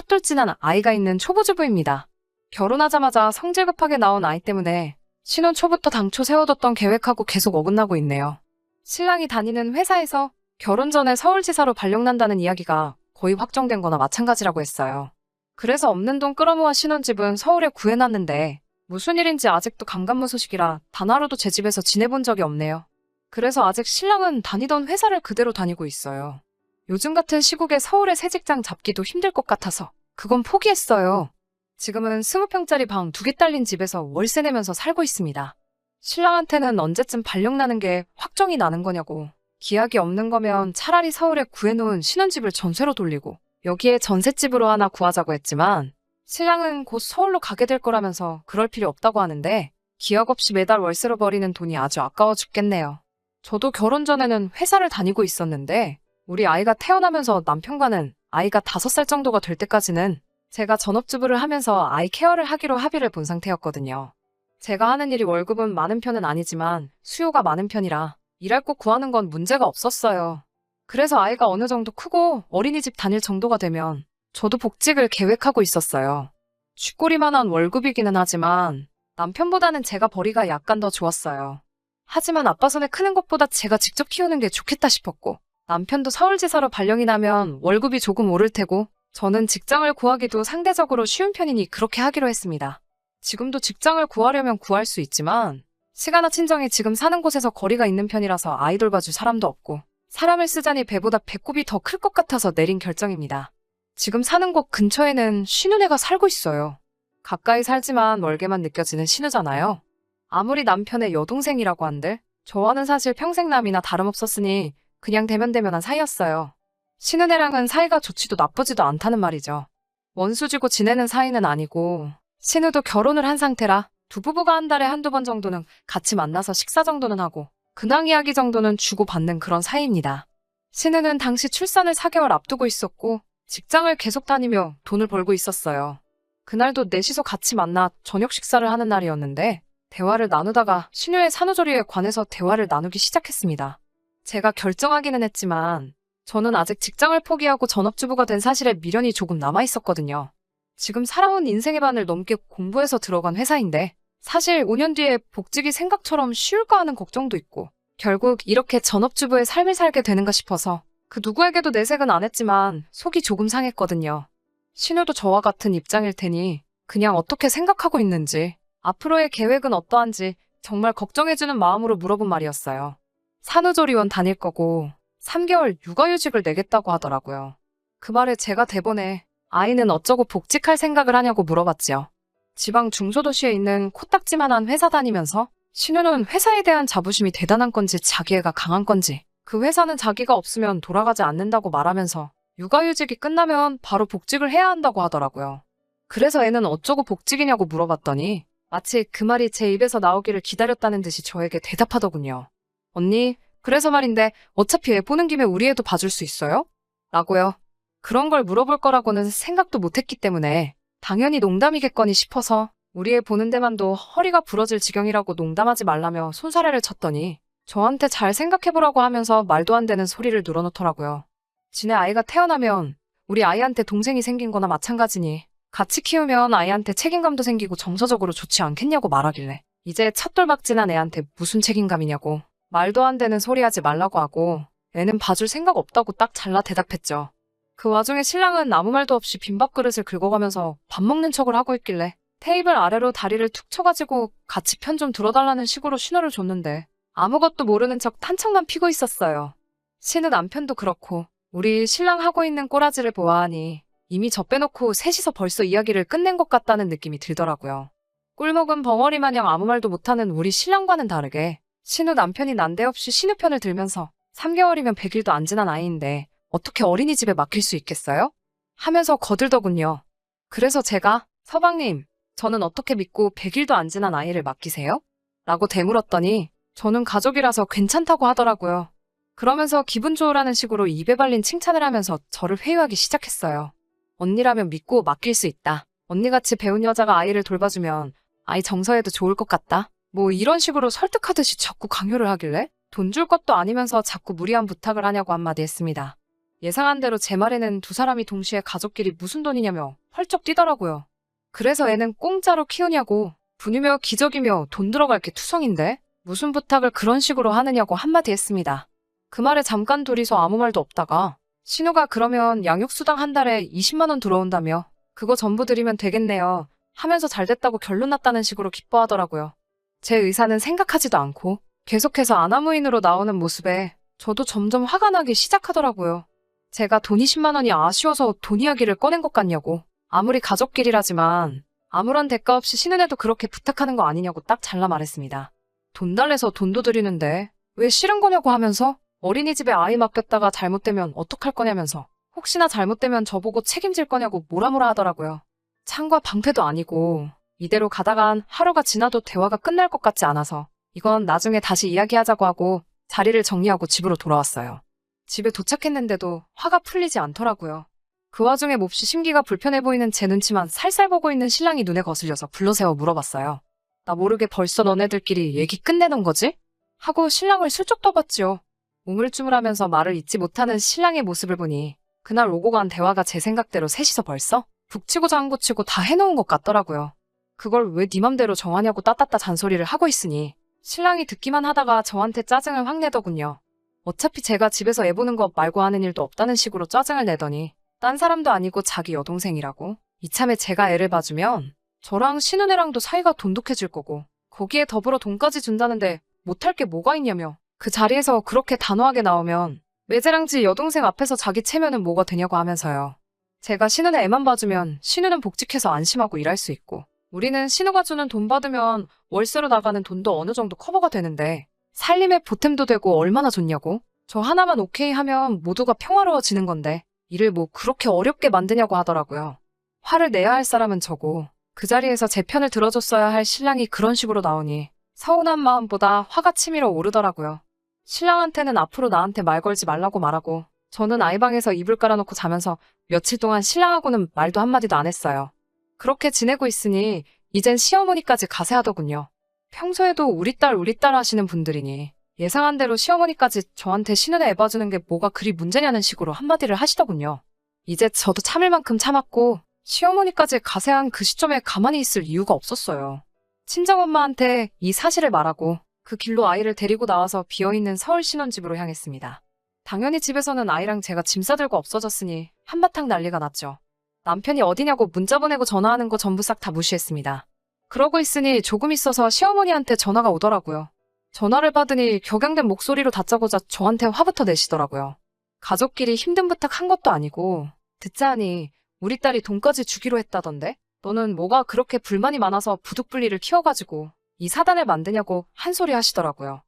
똘진한 아이가 있는 초보주부입니다. 결혼하자마자 성질 급하게 나온 아이 때문에 신혼 초부터 당초 세워뒀던 계획하고 계속 어긋나고 있네요. 신랑이 다니는 회사에서 결혼 전에 서울지사로 발령난다는 이야기가 거의 확정된 거나 마찬가지라고 했어요. 그래서 없는 돈 끌어모아 신혼집은 서울에 구해놨는데 무슨 일인지 아직도 감감무소식이라 단 하루도 제 집에서 지내본 적이 없네요. 그래서 아직 신랑은 다니던 회사를 그대로 다니고 있어요. 요즘 같은 시국에 서울에 새 직장 잡기도 힘들 것 같아서 그건 포기했어요. 지금은 20평짜리 방 2개 딸린 집에서 월세 내면서 살고 있습니다. 신랑한테는 언제쯤 발령나는 게 확정이 나는 거냐고. 기약이 없는 거면 차라리 서울에 구해놓은 신혼집을 전세로 돌리고 여기에 전셋집으로 하나 구하자고 했지만 신랑은 곧 서울로 가게 될 거라면서 그럴 필요 없다고 하는데 기약 없이 매달 월세로 버리는 돈이 아주 아까워 죽겠네요. 저도 결혼 전에는 회사를 다니고 있었는데 우리 아이가 태어나면서 남편과는 아이가 5살 정도가 될 때까지는 제가 전업주부를 하면서 아이 케어를 하기로 합의를 본 상태였거든요. 제가 하는 일이 월급은 많은 편은 아니지만 수요가 많은 편이라 일할 곳 구하는 건 문제가 없었어요. 그래서 아이가 어느 정도 크고 어린이집 다닐 정도가 되면 저도 복직을 계획하고 있었어요. 쥐꼬리만한 월급이기는 하지만 남편보다는 제가 벌이가 약간 더 좋았어요. 하지만 아빠 손에 크는 것보다 제가 직접 키우는 게 좋겠다 싶었고 남편도 서울지사로 발령이 나면 월급이 조금 오를 테고 저는 직장을 구하기도 상대적으로 쉬운 편이니 그렇게 하기로 했습니다. 지금도 직장을 구하려면 구할 수 있지만 시가나 친정이 지금 사는 곳에서 거리가 있는 편이라서 아이 돌봐줄 사람도 없고 사람을 쓰자니 배보다 배꼽이 더 클 것 같아서 내린 결정입니다. 지금 사는 곳 근처에는 신우네가 살고 있어요. 가까이 살지만 멀게만 느껴지는 신우잖아요. 아무리 남편의 여동생이라고 한들 저와는 사실 평생남이나 다름없었으니 그냥 대면대면한 사이였어요. 신우네랑은 사이가 좋지도 나쁘지도 않다는 말이죠. 원수지고 지내는 사이는 아니고 신우도 결혼을 한 상태라 두 부부가 한 달에 한두 번 정도는 같이 만나서 식사 정도는 하고 근황 이야기 정도는 주고받는 그런 사이입니다. 신우는 당시 출산을 4개월 앞두고 있었고 직장을 계속 다니며 돈을 벌고 있었어요. 그날도 넷이서 같이 만나 저녁 식사를 하는 날이었는데 대화를 나누다가 신우의 산후조리에 관해서 대화를 나누기 시작했습니다. 제가 결정하기는 했지만 저는 아직 직장을 포기하고 전업주부가 된 사실에 미련이 조금 남아있었거든요. 지금 살아온 인생의 반을 넘게 공부해서 들어간 회사인데 사실 5년 뒤에 복직이 생각처럼 쉬울까 하는 걱정도 있고 결국 이렇게 전업주부의 삶을 살게 되는가 싶어서 그 누구에게도 내색은 안 했지만 속이 조금 상했거든요. 신우도 저와 같은 입장일 테니 그냥 어떻게 생각하고 있는지 앞으로의 계획은 어떠한지 정말 걱정해주는 마음으로 물어본 말이었어요. 산후조리원 다닐 거고 3개월 육아휴직을 내겠다고 하더라고요. 그 말에 제가 대본에 아이는 어쩌고 복직할 생각을 하냐고 물어봤지요. 지방 중소도시에 있는 코딱지만한 회사 다니면서 신우는 회사에 대한 자부심이 대단한 건지 자기애가 강한 건지 그 회사는 자기가 없으면 돌아가지 않는다고 말하면서 육아휴직이 끝나면 바로 복직을 해야 한다고 하더라고요. 그래서 애는 어쩌고 복직이냐고 물어봤더니 마치 그 말이 제 입에서 나오기를 기다렸다는 듯이 저에게 대답하더군요. 언니, 그래서 말인데 어차피 애 보는 김에 우리 애도 봐줄 수 있어요? 라고요. 그런 걸 물어볼 거라고는 생각도 못했기 때문에 당연히 농담이겠거니 싶어서 우리 애 보는 데만도 허리가 부러질 지경이라고 농담하지 말라며 손사래를 쳤더니 저한테 잘 생각해보라고 하면서 말도 안 되는 소리를 늘어놓더라고요. 지네 아이가 태어나면 우리 아이한테 동생이 생긴 거나 마찬가지니 같이 키우면 아이한테 책임감도 생기고 정서적으로 좋지 않겠냐고 말하길래 이제 첫돌박진한 애한테 무슨 책임감이냐고 말도 안 되는 소리 하지 말라고 하고 애는 봐줄 생각 없다고 딱 잘라 대답했죠. 그 와중에 신랑은 아무 말도 없이 빈밥그릇을 긁어가면서 밥 먹는 척을 하고 있길래 테이블 아래로 다리를 툭 쳐가지고 같이 편 좀 들어달라는 식으로 신호를 줬는데 아무것도 모르는 척 탄창만 피고 있었어요. 신우 남편도 그렇고 우리 신랑 하고 있는 꼬라지를 보아하니 이미 저 빼놓고 셋이서 벌써 이야기를 끝낸 것 같다는 느낌이 들더라고요. 꿀먹은 벙어리 마냥 아무 말도 못하는 우리 신랑과는 다르게 신우 남편이 난데없이 신우 편을 들면서 3개월이면 100일도 안 지난 아이인데 어떻게 어린이집에 맡길 수 있겠어요? 하면서 거들더군요. 그래서 제가 서방님, 저는 어떻게 믿고 100일도 안 지난 아이를 맡기세요? 라고 되물었더니 저는 가족이라서 괜찮다고 하더라고요. 그러면서 기분 좋으라는 식으로 입에 발린 칭찬을 하면서 저를 회유하기 시작했어요. 언니라면 믿고 맡길 수 있다. 언니같이 배운 여자가 아이를 돌봐주면 아이 정서에도 좋을 것 같다. 뭐 이런 식으로 설득하듯이 자꾸 강요를 하길래 돈 줄 것도 아니면서 자꾸 무리한 부탁을 하냐고 한마디 했습니다. 예상한 대로 제 말에는 두 사람이 동시에 가족끼리 무슨 돈이냐며 펄쩍 뛰더라고요. 그래서 애는 공짜로 키우냐고, 분유며 기저귀며 돈 들어갈 게 투성인데 무슨 부탁을 그런 식으로 하느냐고 한마디 했습니다. 그 말에 잠깐 둘이서 아무 말도 없다가 신우가 그러면 양육수당 한 달에 20만 원 들어온다며 그거 전부 드리면 되겠네요 하면서 잘 됐다고 결론 났다는 식으로 기뻐하더라고요. 제 의사는 생각하지도 않고 계속해서 아나무인으로 나오는 모습에 저도 점점 화가 나기 시작하더라고요. 제가 돈 20만 원이 아쉬워서 돈 이야기를 꺼낸 것 같냐고. 아무리 가족끼리라지만 아무런 대가 없이 신은혜도 그렇게 부탁하는 거 아니냐고 딱 잘라 말했습니다. 돈 달래서 돈도 드리는데 왜 싫은 거냐고 하면서 어린이집에 아이 맡겼다가 잘못되면 어떡할 거냐면서 혹시나 잘못되면 저보고 책임질 거냐고 뭐라뭐라 하더라고요. 창과 방패도 아니고 이대로 가다간 하루가 지나도 대화가 끝날 것 같지 않아서 이건 나중에 다시 이야기하자고 하고 자리를 정리하고 집으로 돌아왔어요. 집에 도착했는데도 화가 풀리지 않더라고요. 그 와중에 몹시 심기가 불편해 보이는 제 눈치만 살살 보고 있는 신랑이 눈에 거슬려서 불러세워 물어봤어요. 나 모르게 벌써 너네들끼리 얘기 끝내는 거지? 하고 신랑을 슬쩍 떠봤지요. 우물쭈물하면서 말을 잇지 못하는 신랑의 모습을 보니 그날 오고 간 대화가 제 생각대로 셋이서 벌써 북치고 장구치고 다 해놓은 것 같더라고요. 그걸 왜 네 맘대로 정하냐고 따따따 잔소리를 하고 있으니 신랑이 듣기만 하다가 저한테 짜증을 확 내더군요. 어차피 제가 집에서 애 보는 것 말고 하는 일도 없다는 식으로 짜증을 내더니 딴 사람도 아니고 자기 여동생이라고? 이참에 제가 애를 봐주면 저랑 신은혜랑도 사이가 돈독해질 거고 거기에 더불어 돈까지 준다는데 못할 게 뭐가 있냐며 그 자리에서 그렇게 단호하게 나오면 매제랑지 여동생 앞에서 자기 체면은 뭐가 되냐고 하면서요. 제가 신은혜 애만 봐주면 신우는 복직해서 안심하고 일할 수 있고 우리는 신우가 주는 돈 받으면 월세로 나가는 돈도 어느 정도 커버가 되는데 살림에 보탬도 되고 얼마나 좋냐고? 저 하나만 오케이 하면 모두가 평화로워지는 건데 일을 뭐 그렇게 어렵게 만드냐고 하더라고요. 화를 내야 할 사람은 저고 그 자리에서 제 편을 들어줬어야 할 신랑이 그런 식으로 나오니 서운한 마음보다 화가 치밀어 오르더라고요. 신랑한테는 앞으로 나한테 말 걸지 말라고 말하고 저는 아이방에서 이불 깔아놓고 자면서 며칠 동안 신랑하고는 말도 한마디도 안 했어요. 그렇게 지내고 있으니 이젠 시어머니까지 가세하더군요. 평소에도 우리 딸 하시는 분들이니 예상한 대로 시어머니까지 저한테 신은혜 애 봐주는 게 뭐가 그리 문제냐는 식으로 한마디를 하시더군요. 이제 저도 참을 만큼 참았고 시어머니까지 가세한 그 시점에 가만히 있을 이유가 없었어요. 친정엄마한테 이 사실을 말하고 그 길로 아이를 데리고 나와서 비어있는 서울 신혼집으로 향했습니다. 당연히 집에서는 아이랑 제가 짐 싸들고 없어졌으니 한바탕 난리가 났죠. 남편이 어디냐고 문자 보내고 전화하는 거 전부 싹 다 무시했습니다. 그러고 있으니 조금 있어서 시어머니한테 전화가 오더라고요. 전화를 받으니 격양된 목소리로 다짜고짜 저한테 화부터 내시더라고요. 가족끼리 힘든 부탁 한 것도 아니고 듣자 하니 우리 딸이 돈까지 주기로 했다던데? 너는 뭐가 그렇게 불만이 많아서 부득불리를 키워가지고 이 사단을 만드냐고 한 소리 하시더라고요.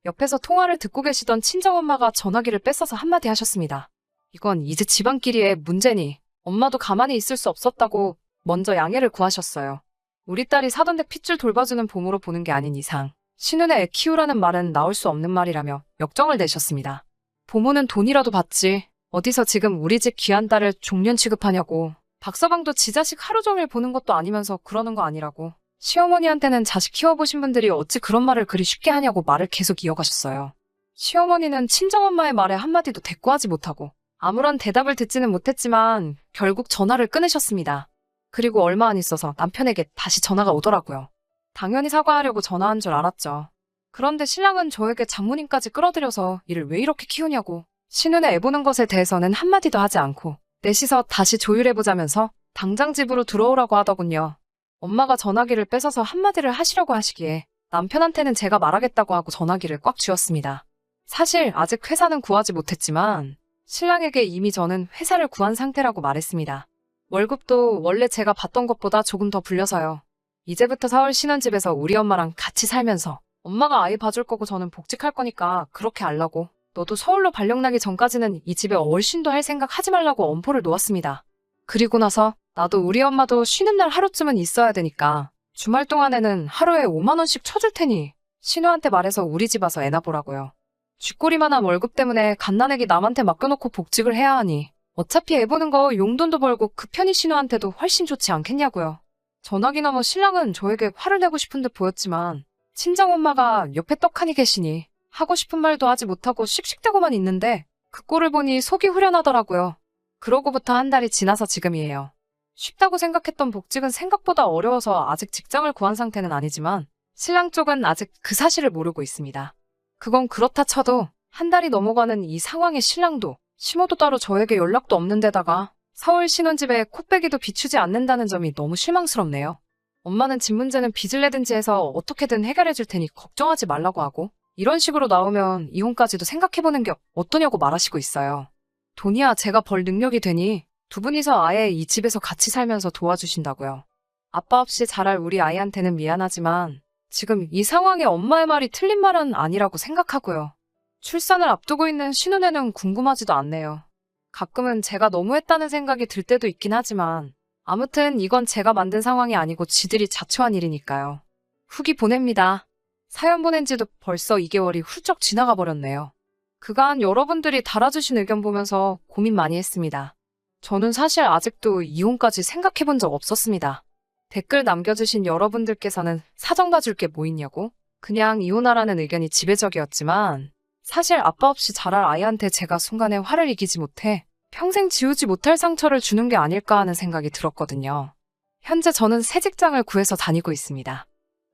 옆에서 통화를 듣고 계시던 친정엄마가 전화기를 뺏어서 한마디 하셨습니다. 이건 이제 집안끼리의 문제니 엄마도 가만히 있을 수 없었다고 먼저 양해를 구하셨어요. 우리 딸이 사돈댁 핏줄 돌봐주는 봄으로 보는 게 아닌 이상 신은혜 애 키우라는 말은 나올 수 없는 말이라며 역정을 내셨습니다. 부모는 돈이라도 받지 어디서 지금 우리 집 귀한 딸을 종년 취급하냐고. 박서방도 지 자식 하루 종일 보는 것도 아니면서 그러는 거 아니라고. 시어머니한테는 자식 키워보신 분들이 어찌 그런 말을 그리 쉽게 하냐고 말을 계속 이어가셨어요. 시어머니는 친정엄마의 말에 한마디도 대꾸하지 못하고 아무런 대답을 듣지는 못했지만 결국 전화를 끊으셨습니다. 그리고 얼마 안 있어서 남편에게 다시 전화가 오더라고요. 당연히 사과하려고 전화한 줄 알았죠. 그런데 신랑은 저에게 장모님까지 끌어들여서 일을 왜 이렇게 키우냐고 신은혜 애 보는 것에 대해서는 한마디도 하지 않고 넷이서 다시 조율해보자면서 당장 집으로 들어오라고 하더군요. 엄마가 전화기를 뺏어서 한마디를 하시려고 하시기에 남편한테는 제가 말하겠다고 하고 전화기를 꽉 쥐었습니다. 사실 아직 회사는 구하지 못했지만 신랑에게 이미 저는 회사를 구한 상태라고 말했습니다. 월급도 원래 제가 받던 것보다 조금 더 불려서요. 이제부터 서울 신혼집에서 우리 엄마랑 같이 살면서 엄마가 아이 봐줄 거고 저는 복직할 거니까 그렇게 알라고. 너도 서울로 발령 나기 전까지는 이 집에 얼씬도 할 생각 하지 말라고 엄포를 놓았습니다. 그리고 나서 나도 우리 엄마도 쉬는 날 하루쯤은 있어야 되니까 주말 동안에는 하루에 5만 원씩 쳐줄 테니 신우한테 말해서 우리 집 와서 애나 보라고요. 쥐꼬리만한 월급 때문에 갓난애기 남한테 맡겨놓고 복직을 해야 하니 어차피 애 보는 거 용돈도 벌고 그 편이 신우한테도 훨씬 좋지 않겠냐고요. 전화기나 뭐 신랑은 저에게 화를 내고 싶은 듯 보였지만 친정엄마가 옆에 떡하니 계시니 하고 싶은 말도 하지 못하고 씩씩대고만 있는데 그 꼴을 보니 속이 후련하더라고요. 그러고부터 한 달이 지나서 지금이에요. 쉽다고 생각했던 복직은 생각보다 어려워서 아직 직장을 구한 상태는 아니지만 신랑 쪽은 아직 그 사실을 모르고 있습니다. 그건 그렇다 쳐도 한 달이 넘어가는 이 상황에 신랑도 시모도 따로 저에게 연락도 없는 데다가 서울 신혼집에 코빼기도 비추지 않는다는 점이 너무 실망스럽네요. 엄마는 집 문제는 빚을 내든지 해서 어떻게든 해결해 줄 테니 걱정하지 말라고 하고 이런 식으로 나오면 이혼까지도 생각해보는 게 어떠냐고 말하시고 있어요. 돈이야 제가 벌 능력이 되니 두 분이서 아예 이 집에서 같이 살면서 도와주신다고요. 아빠 없이 자랄 우리 아이한테는 미안하지만 지금 이 상황에 엄마의 말이 틀린 말은 아니라고 생각하고요. 출산을 앞두고 있는 신혼에는 궁금하지도 않네요. 가끔은 제가 너무했다는 생각이 들 때도 있긴 하지만 아무튼 이건 제가 만든 상황이 아니고 지들이 자초한 일이니까요. 후기 보냅니다. 사연 보낸 지도 벌써 2개월이 훌쩍 지나가 버렸네요. 그간 여러분들이 달아주신 의견 보면서 고민 많이 했습니다. 저는 사실 아직도 이혼까지 생각해 본 적 없었습니다. 댓글 남겨주신 여러분들께서는 사정 봐줄 게 뭐 있냐고? 그냥 이혼하라는 의견이 지배적이었지만 사실 아빠 없이 자랄 아이한테 제가 순간에 화를 이기지 못해 평생 지우지 못할 상처를 주는 게 아닐까 하는 생각이 들었거든요. 현재 저는 새 직장을 구해서 다니고 있습니다.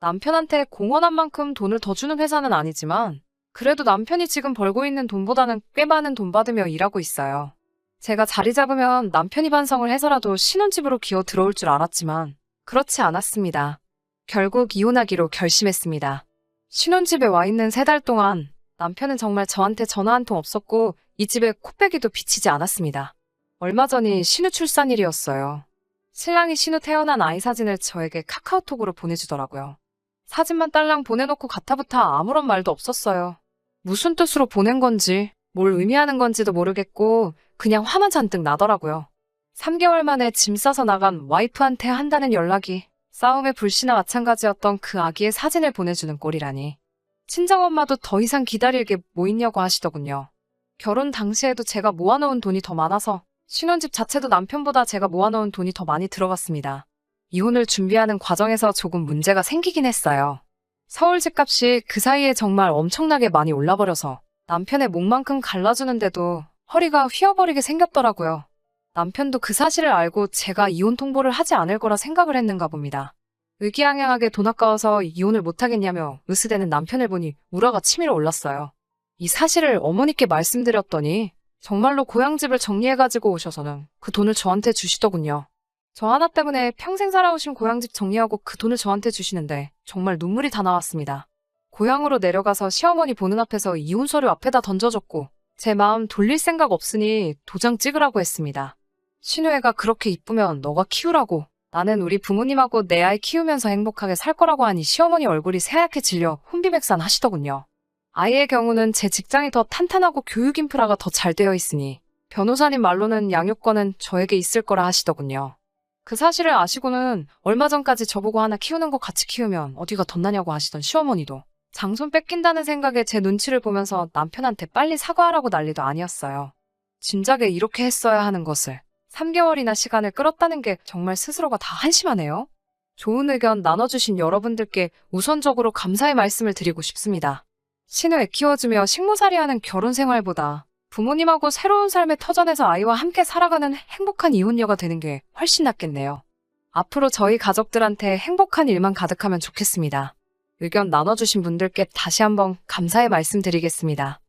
남편한테 공헌한 만큼 돈을 더 주는 회사는 아니지만 그래도 남편이 지금 벌고 있는 돈보다는 꽤 많은 돈 받으며 일하고 있어요. 제가 자리 잡으면 남편이 반성을 해서라도 신혼집으로 기어 들어올 줄 알았지만 그렇지 않았습니다. 결국 이혼하기로 결심했습니다. 신혼집에 와 있는 3달 동안 남편은 정말 저한테 전화 한 통 없었고 이 집에 코빼기도 비치지 않았습니다. 얼마 전이 신우 출산일이었어요. 신랑이 신우 태어난 아이 사진을 저에게 카카오톡으로 보내주더라고요. 사진만 딸랑 보내놓고 가타부타 아무런 말도 없었어요. 무슨 뜻으로 보낸 건지 뭘 의미하는 건지도 모르겠고 그냥 화만 잔뜩 나더라고요. 3개월 만에 짐 싸서 나간 와이프한테 한다는 연락이 싸움의 불씨나 마찬가지였던 그 아기의 사진을 보내주는 꼴이라니. 친정엄마도 더 이상 기다릴 게 뭐 있냐고 하시더군요. 결혼 당시에도 제가 모아놓은 돈이 더 많아서 신혼집 자체도 남편보다 제가 모아놓은 돈이 더 많이 들어갔습니다. 이혼을 준비하는 과정에서 조금 문제가 생기긴 했어요. 서울 집값이 그 사이에 정말 엄청나게 많이 올라버려서 남편의 목만큼 갈라주는데도 허리가 휘어버리게 생겼더라고요. 남편도 그 사실을 알고 제가 이혼 통보를 하지 않을 거라 생각을 했는가 봅니다. 의기양양하게 돈 아까워서 이혼을 못하겠냐며 으스대는 남편을 보니 우라가 치밀어 올랐어요. 이 사실을 어머니께 말씀드렸더니 정말로 고향집을 정리해가지고 오셔서는 그 돈을 저한테 주시더군요. 저 하나 때문에 평생 살아오신 고향집 정리하고 그 돈을 저한테 주시는데 정말 눈물이 다 나왔습니다. 고향으로 내려가서 시어머니 보는 앞에서 이혼 서류 앞에다 던져줬고 제 마음 돌릴 생각 없으니 도장 찍으라고 했습니다. 신우애가 그렇게 이쁘면 너가 키우라고. 나는 우리 부모님하고 내 아이 키우면서 행복하게 살 거라고 하니 시어머니 얼굴이 새하얗게 질려 혼비백산 하시더군요. 아이의 경우는 제 직장이 더 탄탄하고 교육 인프라가 더 잘 되어 있으니 변호사님 말로는 양육권은 저에게 있을 거라 하시더군요. 그 사실을 아시고는 얼마 전까지 저보고 하나 키우는 거 같이 키우면 어디가 덧나냐고 하시던 시어머니도 장손 뺏긴다는 생각에 제 눈치를 보면서 남편한테 빨리 사과하라고 난리도 아니었어요. 진작에 이렇게 했어야 하는 것을 3개월이나 시간을 끌었다는 게 정말 스스로가 다 한심하네요. 좋은 의견 나눠주신 여러분들께 우선적으로 감사의 말씀을 드리고 싶습니다. 신우 애 키워주며 식모살이하는 결혼 생활보다 부모님하고 새로운 삶의 터전에서 아이와 함께 살아가는 행복한 이혼녀가 되는 게 훨씬 낫겠네요. 앞으로 저희 가족들한테 행복한 일만 가득하면 좋겠습니다. 의견 나눠주신 분들께 다시 한번 감사의 말씀 드리겠습니다.